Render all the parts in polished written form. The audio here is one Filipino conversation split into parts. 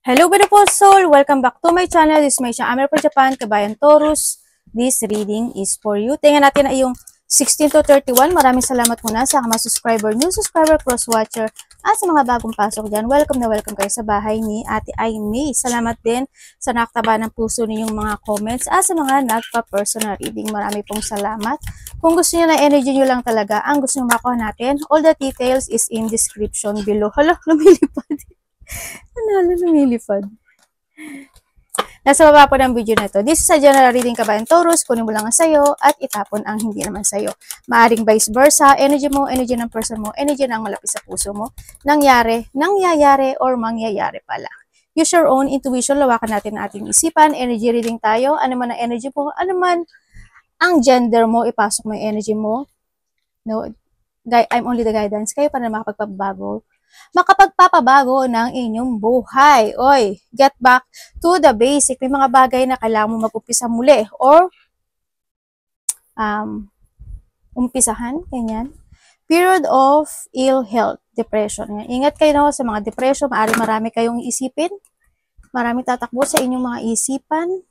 Hello beautiful soul! Welcome back to my channel. This is my channel for Japan, Kabayan Taurus. This reading is for you. Tingnan natin na yung 16 to 31. Maraming salamat muna sa mga subscriber, new subscriber, cross-watcher, at sa mga bagong pasok dyan. Welcome na welcome kayo sa bahay ni Ate Aimee. Salamat din sa nakaktaba ng puso ninyong mga comments at sa mga nagpa-personal reading. Marami pong salamat. Kung gusto niyo na energy nyo lang talaga, ang gusto nyo makuha natin, all the details is in description below. Hala, lumilipad. Ano, lumilipad. Nasa baba po ng video na ito. This is a general reading, Kabayan Taurus. Kunin mo lang ang sayo at itapon ang hindi naman sayo. Maaring vice versa, energy mo, energy ng person mo, energy ng malapit sa puso mo, nangyayari, or mangyayari pala. Use your own intuition, lawakan natin ang ating isipan, energy reading tayo, ano man ang energy mo, ano man ang gender mo, ipasok mo yung energy mo. No, I'm only the guidance kayo para makapagpapabago ng inyong buhay. Oy, get back to the basic. May mga bagay na kailangan mo mag-umpisa muli or umpisahan, ganyan. Period of ill health, depression. Ingat kayo no, sa mga depression, marami kayong isipin, maraming tatakbo sa inyong mga isipan,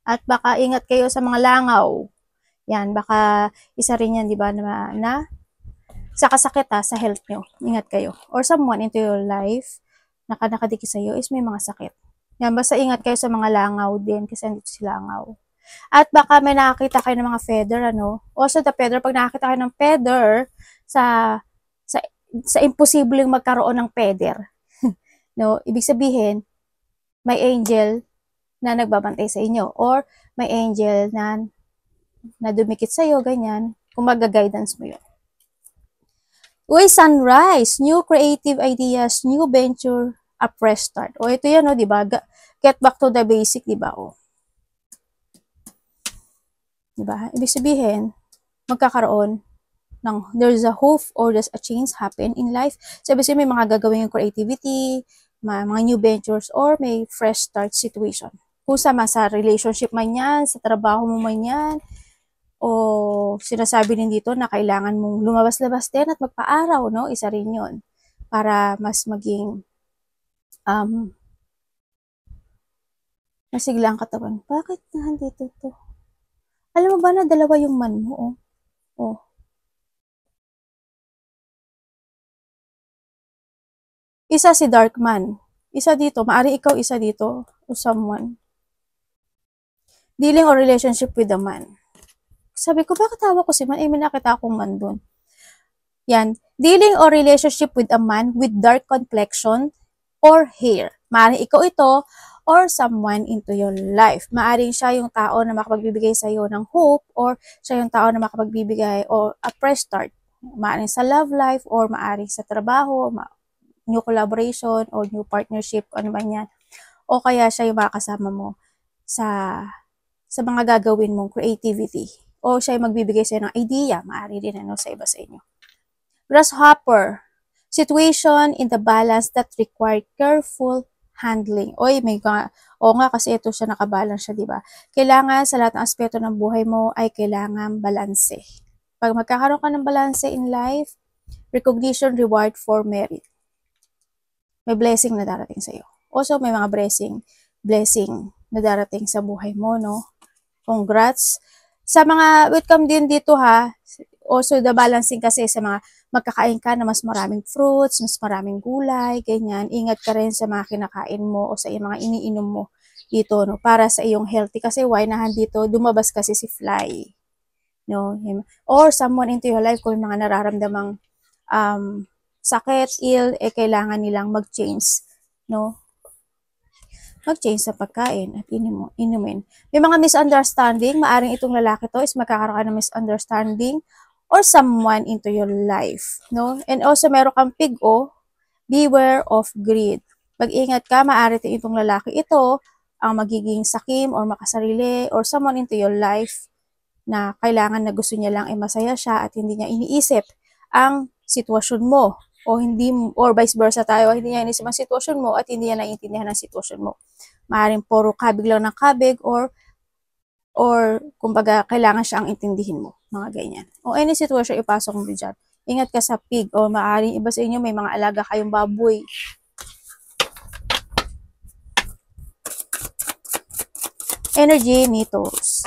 at baka ingat kayo sa mga langaw. Yan, baka isa rin yan, di ba, na sa kasakit sa health nyo. Ingat kayo. Or someone into your life na nakadikit sa iyo is may mga sakit. Yan, basta ingat kayo sa mga langaw din kasi andito si langaw. At baka may nakakita kayo ng mga feather, ano. Also the feather, pag nakakita kayo ng feather sa imposibleng magkaroon ng feather. No, ibig sabihin, may angel na nagbabantay sa inyo or may angel na dumikit sa iyo, ganyan. Kung mag-guidance mo yun. Uy, sunrise, new creative ideas, new venture, a fresh start. O, ito yan, o, diba? Get back to the basic, diba? O. Diba? Ibig sabihin, magkakaroon ng, there's a hope or there's a change happen in life. So, ibig sabihin, may mga gagawin yung creativity, mga new ventures, or may fresh start situation. Kung sa relationship man yan, sa trabaho mo man yan, o sinasabi din dito na kailangan mong lumabas-labas din at magpa-araw, no? Isa rin yun. Para mas maging masigla ang katawan. Bakit nandito to? Alam mo ba na dalawa yung man mo, oh? Oh. Isa si dark man. Isa dito. Maari ikaw isa dito. O someone. Dealing or relationship with a man. Sabi ko, bakit tawa ko si man? Eh, may nakita akong man dun. Yan. Dealing or relationship with a man with dark complexion or hair. Maaaring ikaw ito or someone into your life. Maaaring siya yung tao na makapagbibigay sa iyo ng hope or siya yung tao na makapagbibigay or a fresh start. Maaaring sa love life or maaaring sa trabaho, new collaboration or new partnership, ano man yan. O kaya siya yung makakasama mo sa mga gagawin mong creativity. O siya yung magbibigay sa'yo ng idea, maaari din ano, sa iba sa inyo. Grasshopper, situation in the balance that require careful handling. Oy, o nga kasi ito siya nakabalance siya, di ba? Kailangan sa lahat ng aspeto ng buhay mo ay kailangan balanse. Pag magkakaroon ka ng balanse in life, recognition, reward for merit. May blessing na darating sa iyo. Also, may mga blessing na darating sa buhay mo, no? Congrats. Sa mga, welcome din dito ha, also the balancing kasi sa mga magkakain ka na mas maraming fruits, mas maraming gulay, ganyan. Ingat ka rin sa mga kinakain mo o sa mga iniinom mo dito, no? Para sa iyong healthy. Kasi why nahan dito, dumabas kasi si fly. No? Or someone into your life, kung mga nararamdamang sakit, ill, kailangan nilang mag-change, no? Mag-change sa pagkain at inumin. May mga misunderstanding, maaring itong lalaki to is magkakaroon ng misunderstanding or someone into your life, no? And also meron kang pig-o, beware of greed. Mag-ingat ka, maaari itong lalaki ito ang magiging sakim or makasarili or someone into your life na kailangan na gusto niya lang ay masaya siya at hindi niya iniisip ang sitwasyon mo or vice versa tayo, hindi niya iniisip ang sitwasyon mo at hindi niya naiintindihan ang sitwasyon mo. Maaaring puro kabig lang ng kabig or kumbaga kailangan siya ang intindihin mo, mga ganyan. O any sitwasyon ipasok mo dyan. Ingat ka sa pig o maaaring iba sa inyo may mga alaga kayong baboy. Energy metals.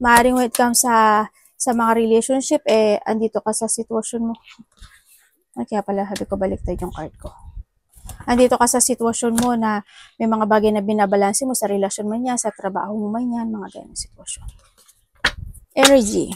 Maaaring when it comes sa mga relationship, andito ka sa sitwasyon mo. Kaya pala, sabi ko baliktad yung card ko. Andito ka sa sitwasyon mo na may mga bagay na binabalanse mo sa relasyon mo niya, sa trabaho mo man yan, mga ganyan sitwasyon. Energy.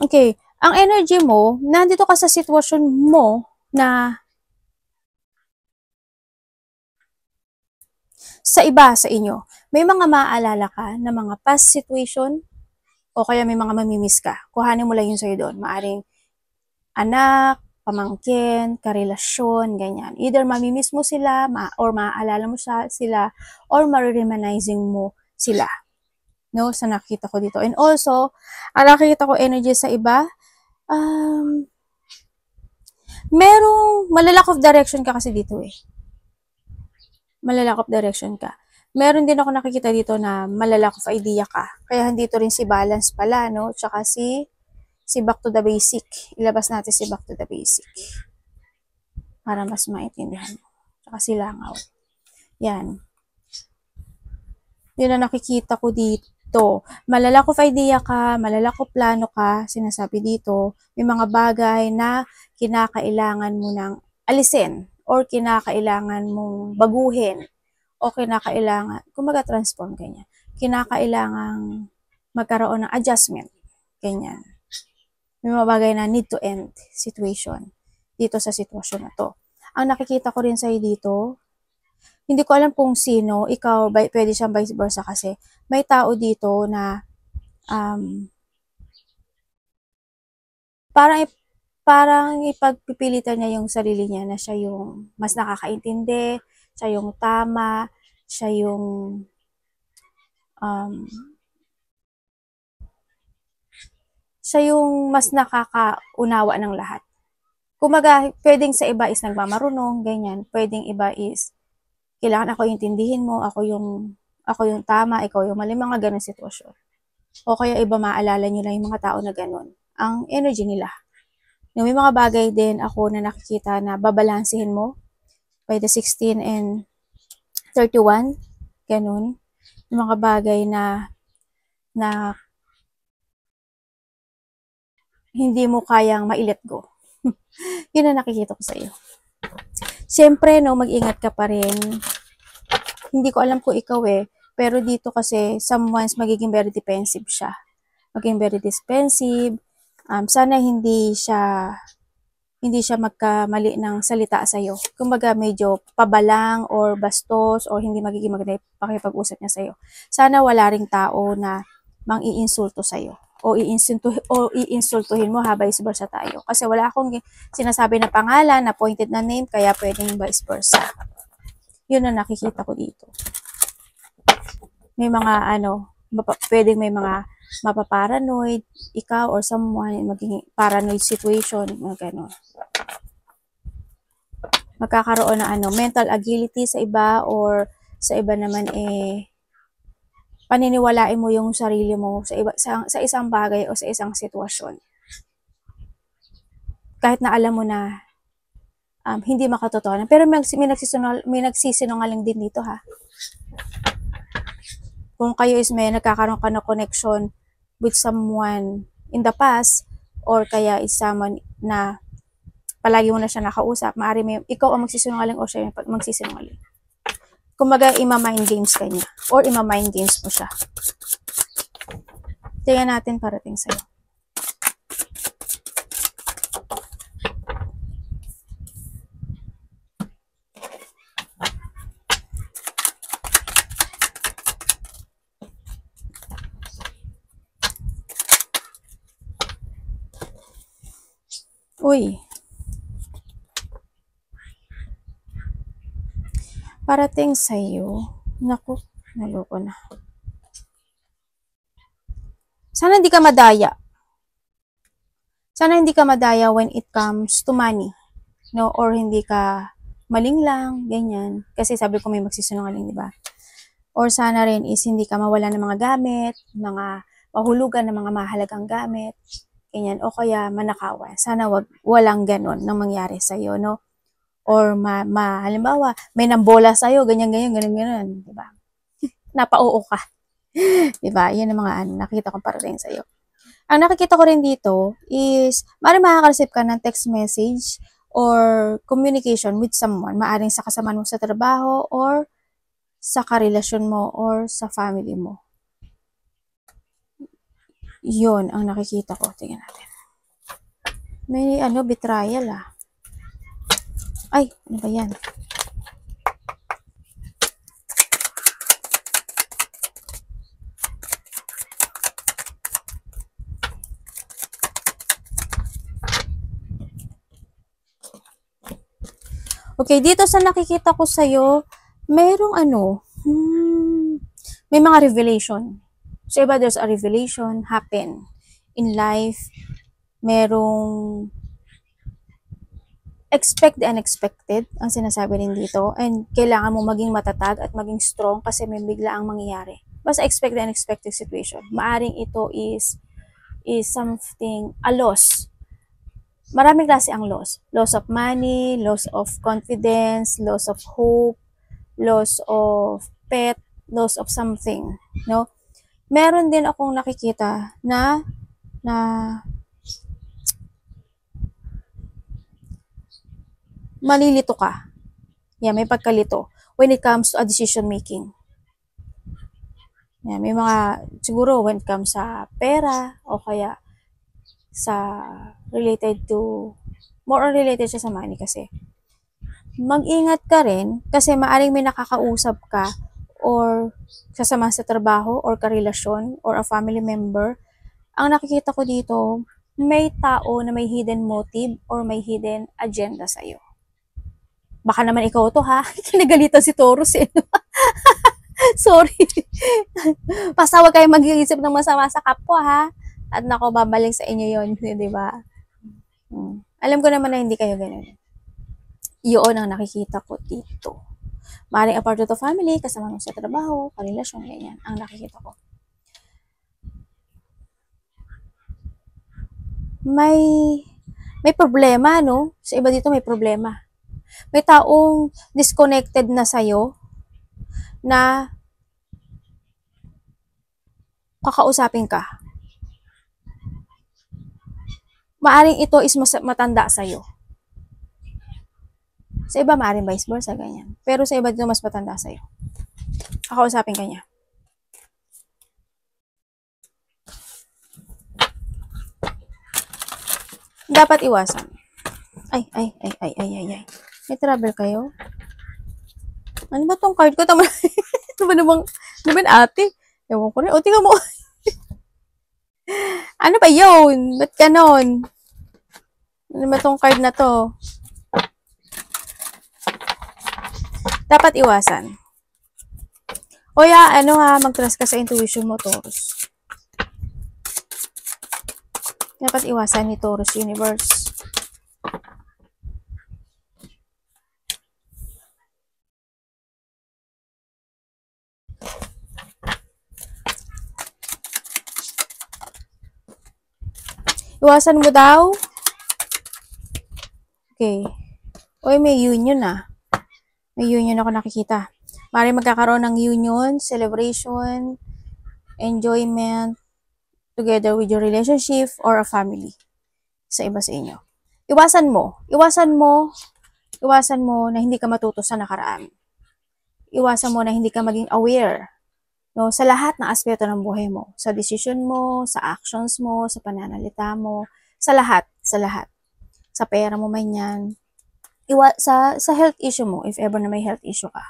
Okay. Ang energy mo, nandito ka sa sitwasyon mo na sa iba sa inyo, may mga maaalala ka na mga past situation o kaya may mga mamimiss ka. Kuhanin mo lang yun sa'yo doon. Maaring anak, pamangkin, karelasyon, ganyan. Either mamimiss mo sila or maaalala mo sila or ma-reminizing mo sila. No, sa nakita ko dito. And also, nakikita ko energy sa iba, merong malalak of direction ka kasi dito eh. Malalak of direction ka. Meron din ako nakikita dito na malalak of idea ka. Kaya dito rin si balance pala, no? Tsaka si back to the basic. Ilabas natin si back to the basic. Para mas maintindihan mo. Tsaka si langaw. Yan. Yun na nakikita ko dito. Malalak of idea ka, malalak of plano ka, sinasabi dito. May mga bagay na kinakailangan mo nang alisin or kinakailangan mong baguhin o kinakailangan, kumaga transform, ganyan. Kinakailangan magkaroon ng adjustment, ganyan. May mga bagay na need to end situation dito sa sitwasyon na to. Ang nakikita ko rin sa'yo dito, hindi ko alam kung sino, ikaw, pwede siyang vice versa kasi may tao dito na parang ipagpipilitan niya yung sarili niya na siya yung mas nakakaintindi, siya yung tama, siya yung mas nakakaunawa ng lahat. Kumaga, pwedeng sa iba is nagmamarunong, ganyan. Pwedeng iba is kailangan ako intindihin mo, ako yung tama, ikaw yung mali, mga ganun sitwasyon. O kaya iba maalala nyo lang yung mga tao na ganun. Ang energy nila. May mga bagay din ako na nakikita na babalansihin mo by the 16 and 31. Ganun. Yung mga bagay na hindi mo kayang ma-let go. Yun ang nakikita ko sa iyo. Siyempre, no, mag-ingat ka pa rin. Hindi ko alam kung ikaw pero dito kasi someone's magiging very defensive siya. Magiging very defensive. Sana hindi siya magkamali ng salita sa iyo. Kumbaga medyo pabalang or bastos or hindi magiging maganda pakipag-usap niya sa iyo. Sana wala ring tao na mang-iinsulto sa iyo o iinsultuhin mo vice versa tayo. Kasi wala akong sinasabi na pangalan, na pointed na name, kaya pwedeng vice versa. Yun ang nakikita ko dito. May mga pwedeng may mga mapaparanoid, ikaw or someone, maging paranoid situation, mga gano'n. Magkakaroon ng mental agility sa iba or sa iba naman paniniwalain mo yung sarili mo sa isang bagay o sa isang sitwasyon. Kahit na alam mo na hindi makatotohanan. Pero may nagsisinungaling din dito ha. Kung kayo is may nagkakaroon ka ng connection with someone in the past or kaya is someone na palagi mo na siya nakausap, maaari ikaw ang magsisinungaling o siya yung magsisinungaling. Kumaga, ima-mind games ka niya or ima-mind games mo siya. Tingnan natin parating sa'yo. Uy. Parating sa'yo. Naku, naloko na. Sana hindi ka madaya. Sana hindi ka madaya when it comes to money. No? Or hindi ka malinglang, ganyan. Kasi sabi ko may magsisinungaling, di ba? Or sana rin is hindi ka mawala ng mga gamit, mga mahulugan ng mga mahalagang gamit, ganyan, o kaya manakawan. Sana walang ganon na mangyari sa'yo, no? Or halimbawa, may nambola sa'yo, ganyan, di ba? Napauo ka. Di ba? Yan ang mga nakita ko para rin sa'yo. Ang nakikita ko rin dito is, maaaring makaka-receive ka ng text message or communication with someone, maaaring sa kasama mo sa trabaho or sa karelasyon mo or sa family mo. Yun ang nakikita ko. Tingnan natin. May betrayal Ay, ano ba yan? Okay, dito sa nakikita ko sa'yo, merong may mga revelation. So, iba there's a revelation happen in life. Merong expect the unexpected, ang sinasabi rin dito. And kailangan mo maging matatag at maging strong kasi may bigla ang mangyayari. Basta expect the unexpected situation. Maaring ito is something, a loss. Maraming klase ang loss. Loss of money, loss of confidence, loss of hope, loss of pet, loss of something, no? Meron din akong nakikita na malilito ka. Yeah, may pagkalito when it comes to a decision making. Yeah, may mga, siguro when it comes sa pera o kaya sa related to, more on related siya sa money kasi. Mag-ingat ka rin kasi maaring may nakakausap ka or kasama sa trabaho or karelasyon or a family member. Ang nakikita ko dito, may tao na may hidden motive or may hidden agenda sa'yo. Baka naman ikaw to ha, kinagalitan si Taurus Sorry. Basta huwag kayong mag-iisip ng masama sa kapwa ha. At nako, babalik sa inyo yon, di ba? Alam ko naman na hindi kayo ganun. Yun ang nakikita ko dito. Maaaring a part of the family, kasama mo sa trabaho, karelasyon, ganyan. Ang nakikita ko. May problema, no? Sa iba dito may problema. May taong disconnected na sa'yo na kakausapin ka. Maaring ito is matanda sa'yo. Sa iba, maaring vice versa, ganyan. Pero sa iba dito, mas matanda sa'yo. Kakausapin ka niya. Dapat iwasan. Ay. May trouble kayo? Ano ba tong card ko? Tama. Ano ba naman ate? Ewan ko rin. O, tingnan mo. Ano ba yun? Ba't ganon? Ano ba tong card na to? Dapat iwasan. O ya, mag-trust ka sa intuition mo, Taurus. Dapat iwasan ni Taurus Universe. Iwasan mo daw. Okay. Oy, may union May union ako nakikita. Maaaring magkakaroon ng union, celebration, enjoyment, together with your relationship or a family sa iba sa inyo. Iwasan mo na hindi ka matuto sa nakaraan. Iwasan mo na hindi ka maging aware, no, sa lahat ng aspeto ng buhay mo, sa decision mo, sa actions mo, sa pananalita mo, sa lahat. Sa pera mo man yan. Sa health issue mo, if ever na may health issue ka.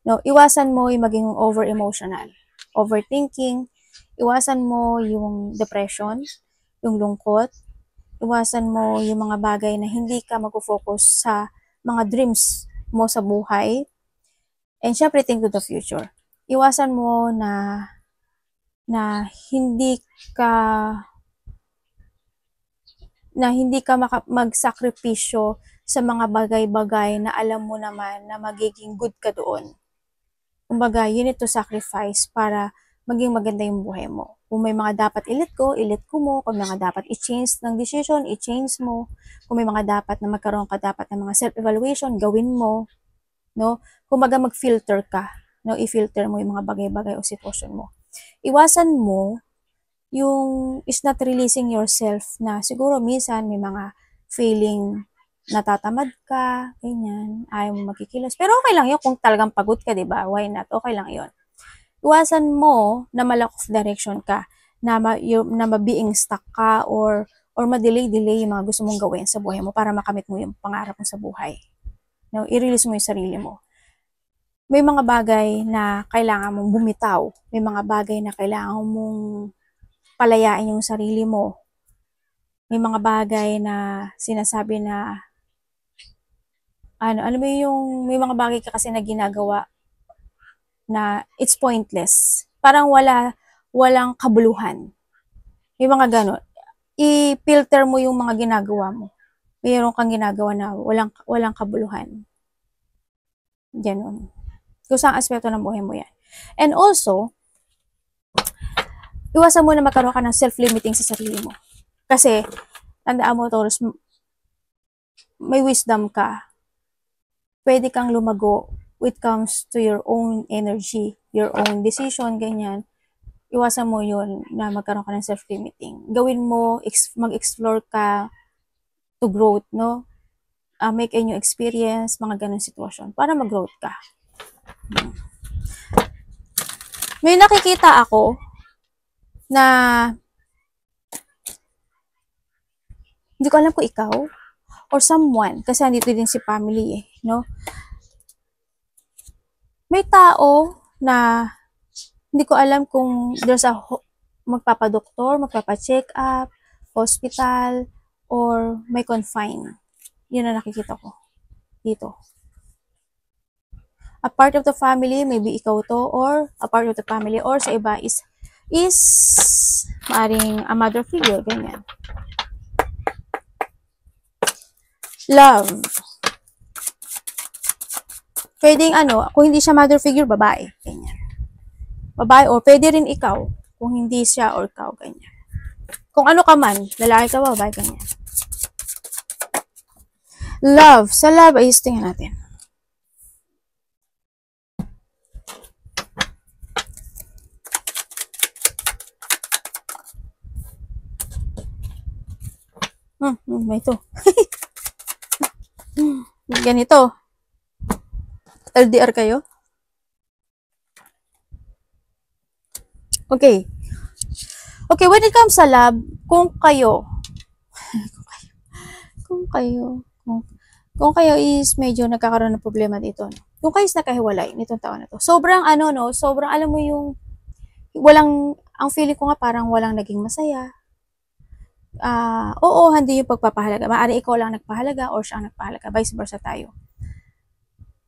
No, iwasan mo yung maging over-emotional, overthinking, iwasan mo yung depression, yung lungkot, iwasan mo yung mga bagay na hindi ka mag-focus sa mga dreams mo sa buhay, and syempre think to the future. Iwasan mo na hindi ka magsakripisyo sa mga bagay-bagay na alam mo naman na magiging good ka doon. Kumbaga, you need to sacrifice para maging maganda yung buhay mo. Kung may mga dapat i-let ko mo. Kung may mga dapat i-change ng decision, i-change mo. Kung may mga dapat na magkaroon ka dapat ng mga self-evaluation, gawin mo. No? Kumbaga mag-filter ka. No? I-filter mo yung mga bagay-bagay o sitwasyon mo. Iwasan mo yung is not releasing yourself na siguro minsan may mga feeling natatamad ka, ganyan, ayaw mo magkikilos. Pero okay lang yun kung talagang pagod ka, di ba? Why not? Okay lang yun. Iwasan mo na ma-lack of direction ka, na ma-being stuck ka, or ma-delay yung mga gusto mong gawin sa buhay mo para makamit mo yung pangarap mo sa buhay. No? I-release mo yung sarili mo. May mga bagay na kailangan mong bumitaw. May mga bagay na kailangan mong palayain yung sarili mo. May mga bagay na sinasabi na ano mo yung may mga bagay ka kasi na ginagawa na it's pointless. Parang walang kabuluhan. May mga gano'n. I-filter mo yung mga ginagawa mo. Mayroon kang ginagawa na walang kabuluhan. Gano'n. Kung saan aspeto ng buhay mo yan. And also, iwasan mo na magkaroon ka ng self-limiting sa sarili mo. Kasi, tandaan mo, Taurus, may wisdom ka. Pwede kang lumago when it comes to your own energy, your own decision, ganyan. Iwasan mo yun na magkaroon ka ng self-limiting. Gawin mo, mag-explore ka to growth, no? Make a new experience, mga ganun sitwasyon, para mag-growth ka. May nakikita ako na hindi ko alam kung ikaw or someone, kasi andito din si family no? May tao na hindi ko alam kung there's a magpapadoktor, magpapacheck up, hospital, or may confine. Yun ang nakikita ko dito. A part of the family, maybe ikaw to, or a part of the family, or sa iba is maaring a mother figure, ganyan. Love. Pwedeng kung hindi siya mother figure, babae, ganyan. Babae, or pwede rin ikaw, kung hindi siya or ikaw, ganyan. Kung ano ka man, lalaki ka, babae, ganyan. Love. Sa love, ayos tingnan natin. May ito. Ganito. LDR kayo? Okay. Okay, when it comes sa love, kung kayo is medyo nagkakaroon ng problema dito. Kung kayo is nakahiwalay nitong taon na to. Sobrang sobrang alam mo yung ang feeling ko nga parang walang naging masaya. Oo, hindi yung pagpapahalaga. Maaari ikaw lang nagpahalaga or siya ang nagpahalaga. Vice versa tayo.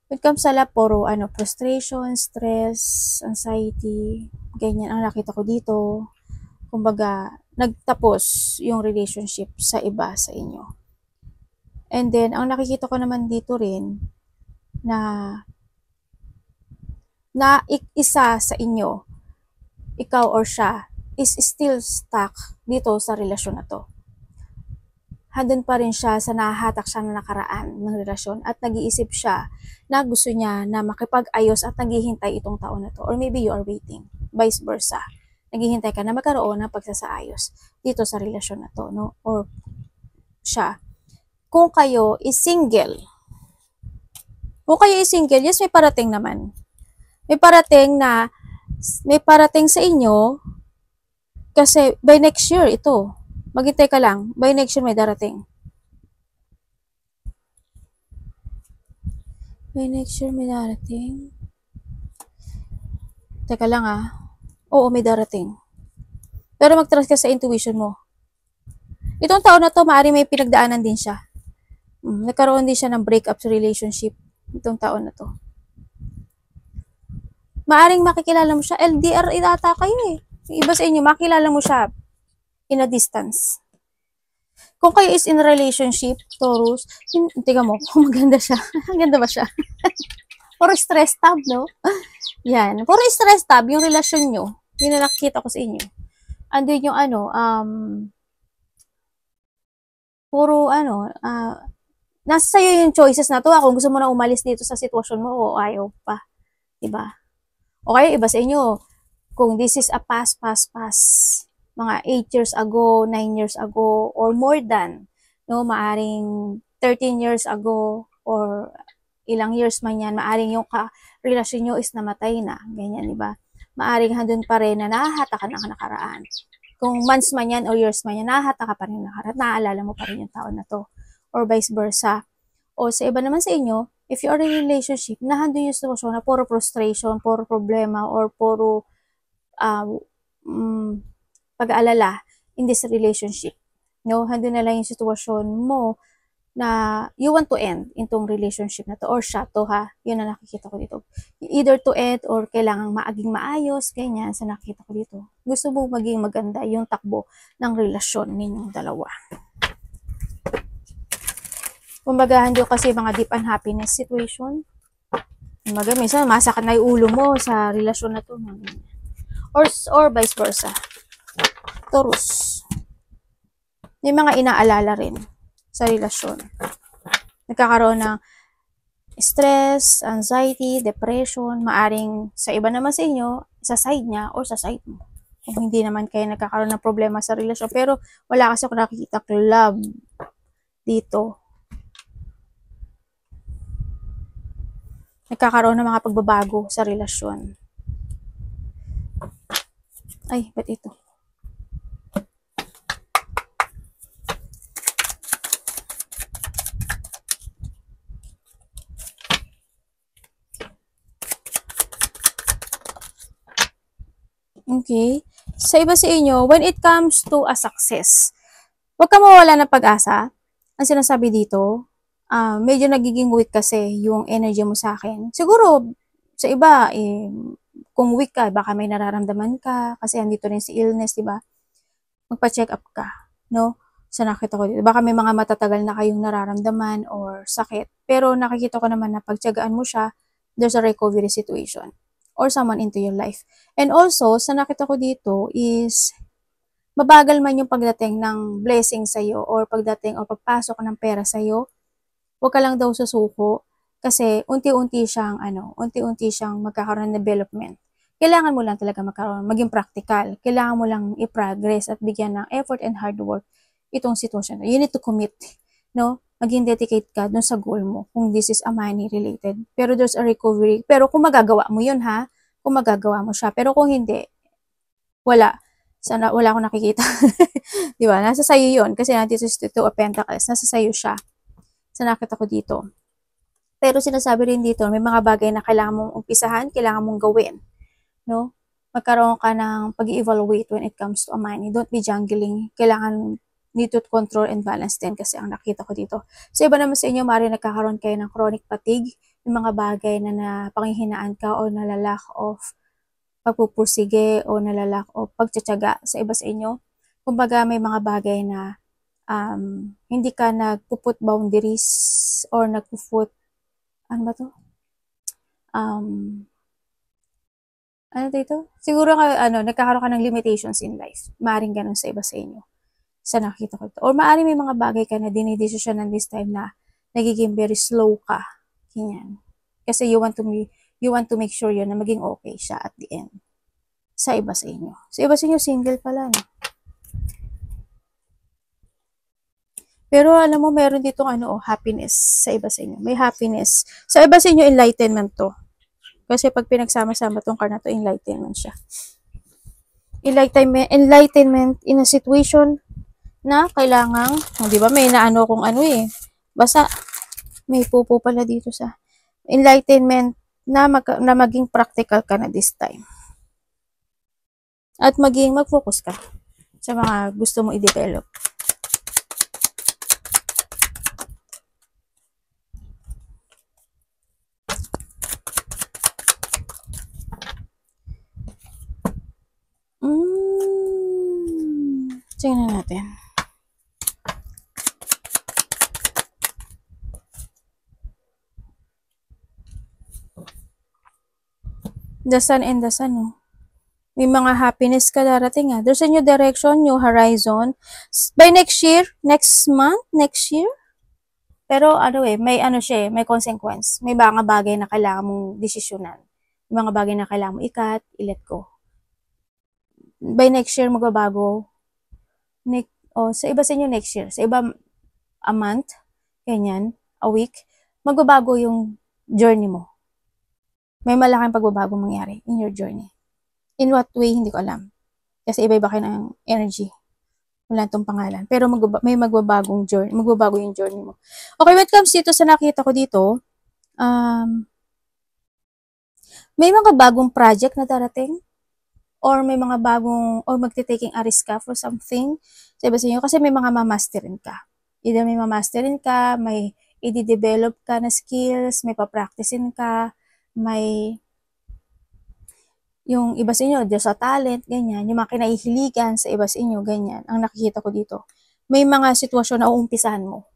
When it comes sa love, puro frustration, stress, anxiety, ganyan ang nakita ko dito. Kumbaga, nagtapos yung relationship sa iba sa inyo. And then, ang nakikita ko naman dito rin na isa sa inyo, ikaw or siya, is still stuck dito sa relasyon na to. Handun pa rin siya sa nahahatak siya na nakaraan ng relasyon at nag-iisip siya na gusto niya na makipag-ayos at naghihintay itong taon na to. Or maybe you are waiting. Vice versa. Naghihintay ka na magkaroon ng pagsasaayos dito sa relasyon na to, no? Or siya. Kung kayo is single, yes, may parating naman. May parating sa inyo kasi by next year ito. Maghintay ka lang. By next year may darating. By next year may darating. Teka lang Oo, may darating. Pero mag-trust ka sa intuition mo. Itong taon na to, maaari may pinagdaanan din siya. Nagkaroon din siya ng breakup sa relationship itong taon na to. Maaring makikilala mo siya. LDR ata kayo Yung iba sa inyo, makilala mo siya in a distance. Kung kayo is in a relationship, Taurus, tingnan mo, maganda siya. Ganda ba siya? Puro stress tab, no? Yan. Puro stress tab, yung relasyon nyo. Yun na nakikita ko sa inyo. andun yung puro nasa sa'yo yung choices na to, kung gusto mo na umalis dito sa sitwasyon mo o ayaw pa, 'di ba? O kaya iba sa inyo, kung this is a mga 8 years ago, 9 years ago, or more than, no, maaring 13 years ago, or ilang years man yan, maaring yung relasyon nyo is namatay na, ganyan, di ba? Maaring handun pa rin na nahahata ka ng nakaraan. Kung months man yan or years man yan, nahahata ka pa rin ng nakaraan, naaalala mo pa rin yung tao na to. Or vice versa. O sa iba naman sa inyo, if you are in a relationship, nahandun yung sitwasyon na puro frustration, puro problema, or puro pag-aalala in this relationship. No, handun na lang yung sitwasyon mo na you want to end itong relationship na to, or siya to, ha. Yun na nakikita ko dito. Either to end or kailangang maging maayos, ganyan sa nakikita ko dito. Gusto mo maging maganda yung takbo ng relasyon ninyong dalawa. Kumbaga, handyo kasi mga deep unhappiness situation. Kumbaga, minsan masakit na yung ulo mo sa relasyon na to. Or vice versa. Taurus. May mga inaalala rin sa relasyon. Nagkakaroon ng stress, anxiety, depression, maaring sa iba naman sa inyo, sa side niya or sa side mo. Kung hindi naman kayo nagkakaroon ng problema sa relasyon, pero wala kasi ako nakikita love dito. Nagkakaroon ng mga pagbabago sa relasyon. Ay, ba't ito? Okay. Sa iba sa inyo, when it comes to a success, huwag ka mawala ng pag-asa. Ang sinasabi dito, medyo nagiging weak kasi yung energy mo sa akin. Siguro, sa iba, kung weak ka, baka may nararamdaman ka, kasi andito rin si illness, di ba? Magpa-check up ka, no? Sa nakita ko dito. Baka may mga matatagal na kayong nararamdaman or sakit. Pero nakikita ko naman na pagtiyagaan mo siya, there's a recovery situation or someone into your life. And also, sa nakita ko dito is mabagal man yung pagdating ng blessing sa'yo or pagdating o pagpasok ng pera sa'yo, huwag ka lang daw susuko kasi unti-unti siyang magkakaroon ng development. Kailangan mo lang talaga maging practical. Kailangan mo lang i-progress at bigyan ng effort and hard work itong sitwasyon. You need to commit, no? Maging dedicate ka dun sa goal mo kung this is a money related. Pero there's a recovery. Pero kung magagawa mo yun, ha? Kung magagawa mo siya. Pero kung hindi, wala. Sana wala akong nakikita. Di ba? Nasa sayo yun. Kasi nandito si Two of Pentacles. Nasa sayo siya. Sa nakita ko dito. Pero sinasabi rin dito, may mga bagay na kailangan mong umpisahan, kailangan mong gawin. No? Magkaroon ka ng pag-evaluate when it comes to a money. Don't be jungling. Kailangan need to control and balance din kasi ang nakita ko dito. So, iba naman sa inyo, maaari nagkakaroon kayo ng chronic fatigue, yung mga bagay na panghihinaan ka o nalalack of pagpupursige o nalalack of pagtsatsaga sa iba sa inyo. Kumbaga, may mga bagay na hindi ka nagpuput boundaries or nagpuput, ano ba to? Ano dito? Siguro nagkakaroon ka ng limitations in life. Maaring ganun sa iba sa inyo. Sa nakita ko ito. Or maaring may mga bagay ka na dinidesisyonan this time na nagiging very slow ka. Ganyan. Kasi you want to make sure yun na maging okay siya at the end. Sa iba sa inyo. Sa iba sa inyo, single pala, no? Pero alam mo, meron ditong happiness sa iba sa inyo. May happiness. Sa iba sa inyo, enlightenment to. Kasi pag pinagsama-sama tong card na to, enlightenment siya. Enlightenment in a situation na kailangang, di ba, may naano kung basta may pupo pala dito sa enlightenment na maging practical ka na this time. At mag-focus ka sa mga gusto mo i-develop. Tingnan natin. The Sun and the Sun, no? May mga happiness ka darating There's a new direction, new horizon. By next year, next month, next year. Pero may siya may consequence. May mga bagay na kailangan mong desisyonan. May mga bagay na kailangan mo i-cut, i-let go. By next year, magbabago. Sa iba sa inyo next year. Sa iba, a month, ganyan, a week, magbabago yung journey mo. May malaking pagbabago mangyari in your journey. In what way, hindi ko alam. Kasi iba-iba kayo ng energy. Wala itong pangalan. Pero may magbabago yung journey mo. Okay, when it comes dito sa nakita ko dito, may mga bagong project na darating or may mga bagong or magte-taking a risk ka for something sa iba sa inyo kasi may mga mamasterin ka. Either may mamasterin ka, may i-develop ka na skills, may papracticein ka, may yung iba sa inyo, Diyos sa talent, ganyan. Yung mga kinahihiligan sa iba sa inyo, ganyan. Ang nakikita ko dito. May mga sitwasyon na uumpisahan mo.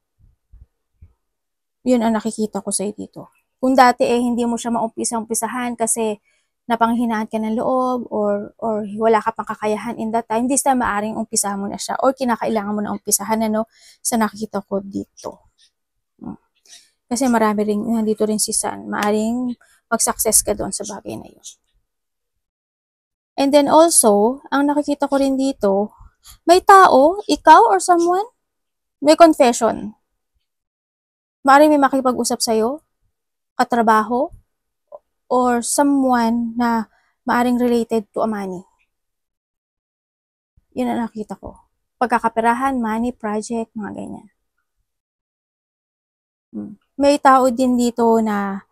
Yun ang nakikita ko sa'yo dito. Kung dati hindi mo siya maumpisa-umpisahan kasi napanghinaan ka ng loob or wala ka pang kakayahan in that time, this time maaring umpisahan mo na siya or kinakailangan mo na umpisahan sa nakikita ko dito. Kasi marami rin, nandito rin si Sun, maaring mag-success ka doon sa bagay na yun. And then also, ang nakikita ko rin dito, may tao, ikaw or someone, may confession. Maaaring may makipag-usap sa'yo, katrabaho, or someone na maaaring related to a money. Yun ang nakita ko. Pagkakaperahan, money, project, mga ganyan. May tao din dito na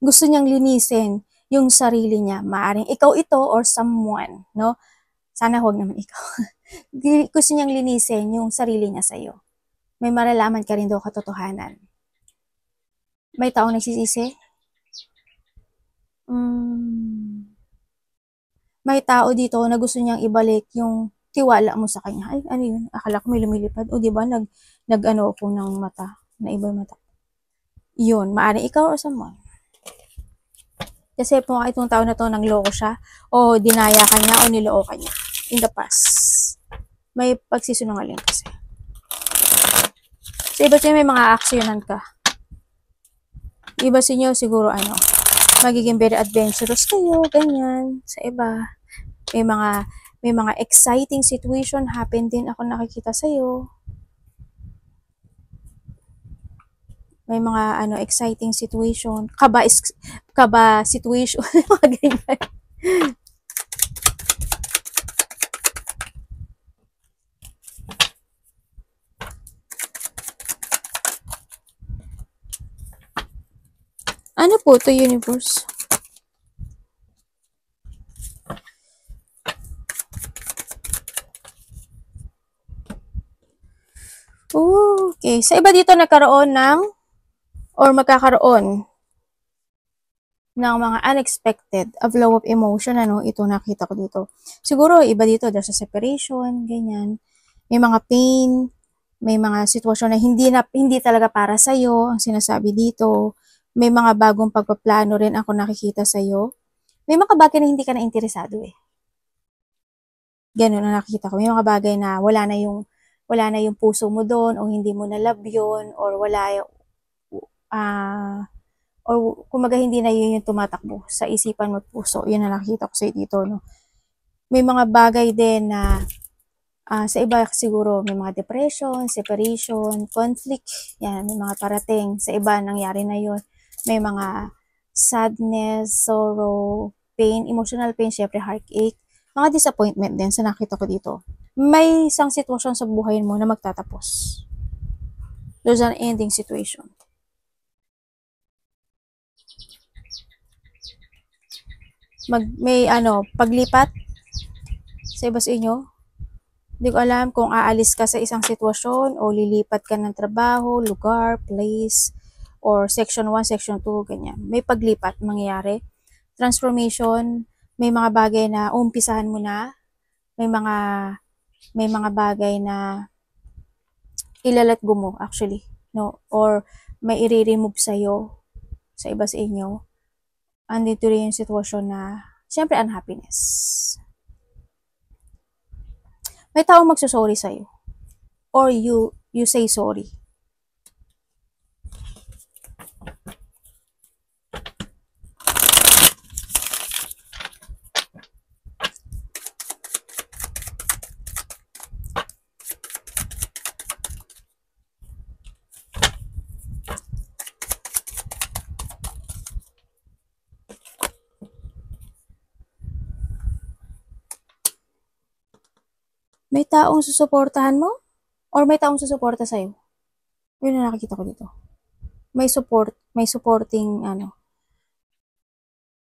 gusto niyang linisin yung sarili niya. Maaring ikaw ito or someone, no? Sana huwag naman ikaw. Gusto niyang linisin yung sarili niya sa'yo. May malalaman ka rin daw katotohanan. May taong nagsisisi? May tao dito na gusto niyang ibalik yung tiwala mo sa kanya. Ay, ano yun? Akala ko may lumilipad. O, diba? Nag-ano ako ng mata. Na iba yung mata. Yun. Maaring ikaw or someone. Kasi kung itong tao na to nang loko siya, o dinaya ka niya, o niloko ka niya. In the past. May pagsisinungaling kasi. Sa iba siya may mga aksyonan ka. Iba sa inyo siguro magiging very adventurous kayo, ganyan. Sa iba, may mga exciting situation happen din ako nakikita sa iyo. May mga exciting situation, kaba situation, mga ganyan. Ano po to, universe? Okay. Sa iba dito nagkaroon or magkakaroon ng mga unexpected of flow of emotion, ito nakita ko dito. Siguro, iba dito, there's a separation, ganyan. May mga pain, may mga sitwasyon na hindi talaga para sa'yo, ang sinasabi dito. May mga bagong pagpaplano rin ako nakikita sa'yo. May mga bagay na hindi ka na interesado Ganun ang nakikita ko. May mga bagay na wala na yung puso mo doon, o hindi mo na love yun, or or kumaga hindi na yun yung tumatakbo sa isipan mo at puso. Yun ang nakikita ko sa'yo dito, no? May mga bagay din na sa iba siguro may mga depression, separation, conflict, yan, may mga parating. Sa iba nangyari na yun. May mga sadness, sorrow, pain, emotional pain, syempre heartache, mga disappointment din sa nakita ko dito. May isang sitwasyon sa buhay mo na magtatapos. There's an ending situation. May paglipat sa iba sa inyo. Hindi ko alam kung aalis ka sa isang sitwasyon o lilipat ka ng trabaho, lugar, place, or section 1, section 2, ganyan. May paglipat mangyayari. Transformation, may mga bagay na umpisahan mo na, may mga bagay na ilalet go mo actually, no? Or may i-remove sa'yo sa iba sa inyo. Andito rin yung sitwasyon na Siyempre, unhappiness. May taong magsusorry sa'yo. Or you say sorry. May taong susuportahan mo? Or may taong susuporta sa'yo? Yun na nakikita ko dito. May supporting,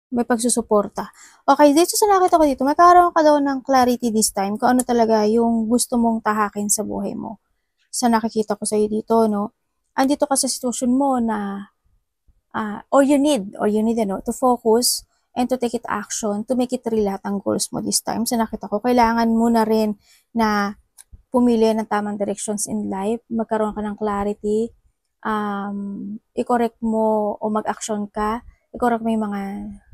may pagsusuporta. Okay, dito sa nakita ko dito, magkaroon ka daw ng clarity this time kung ano talaga yung gusto mong tahakin sa buhay mo. Sa nakikita ko sa'yo dito, no? Andito ka sa sitwasyon mo na, or you need, to focus and to take it action, to make it real lahat ang goals mo this time. Sa nakita ko, kailangan mo na rin na pumili ng tamang directions in life, magkaroon ka ng clarity, i-correct mo o mag-action ka, i-correct mo yung mga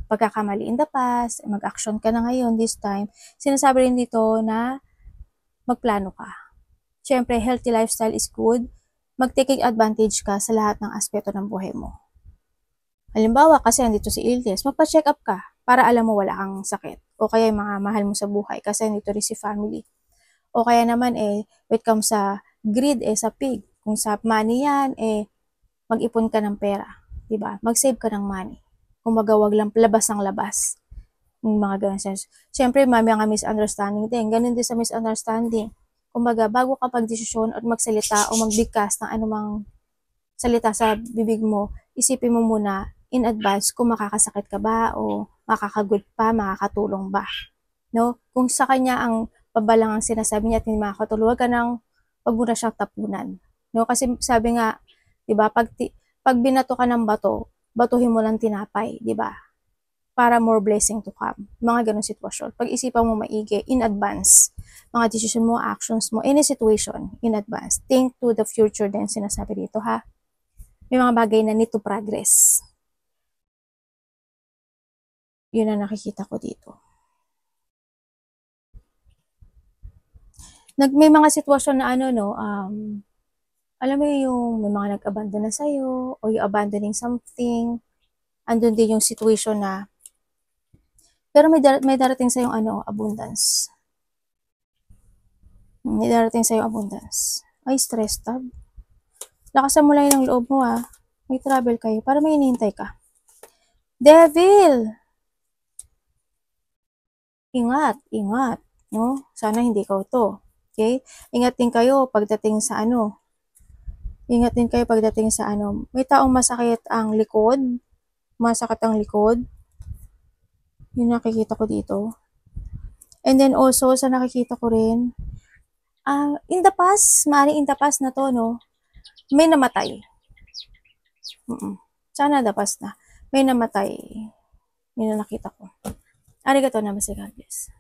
pagkakamali in the past, mag-action ka na ngayon this time. Sinasabi rin dito na magplano ka. Siyempre, healthy lifestyle is good. Mag-taking advantage ka sa lahat ng aspeto ng buhay mo. Halimbawa, kasi andito si illness, magpa-check up ka para alam mo wala kang sakit. O kaya yung mga mahal mo sa buhay kasi andito rin si family. O kaya naman when it comes sa greed, sa pig. Kung sa money yan, mag-ipon ka ng pera. Diba? Mag-save ka ng money. Kung wag lang labas ang labas. Yung mga ganun sense. Siyempre, may mga misunderstanding din. Ganun din sa misunderstanding. Kumbaga, bago ka pagdesisyon at magsalita o magbigkas ng anumang salita sa bibig mo, isipin mo muna in advance kung makakasakit ka ba o makakagood pa, makakatulong ba. No? Kung sa kanya ang pabalang ang sinasabi niya at hindi makakatulong, wag mo na siyang tapunan. No? Kasi sabi nga, 'di ba, pag binato ka ng bato, batuhin mo lang tinapay, 'di ba? Para more blessing to come. Mga ganung sitwasyon. Pag-isipan mo maigi in advance. Mga decision mo, actions mo, any situation in advance. Think to the future din sinasabi dito, ha? May mga bagay na need to progress. Yun ang nakikita ko dito. May mga sitwasyon na alam mo yung may mga nag-abandon na sa'yo, o you abandoning something, andun din yung situation na, pero may darating sa'yong abundance. May darating sa'yong abundance. Ay, stress tab. Lakasan mo lang yung loob mo, ha. May travel kayo, para may hinihintay ka. Devil! Ingat, no? Sana hindi ikaw to. Okay? Ingat din kayo pagdating sa may taong masakit ang likod. Yung nakikita ko dito. And then also, sa nakikita ko rin, in the past na to, no? May namatay. Sana dapas na. May namatay. Yun na nakita ko. Arigato namaste, God bless.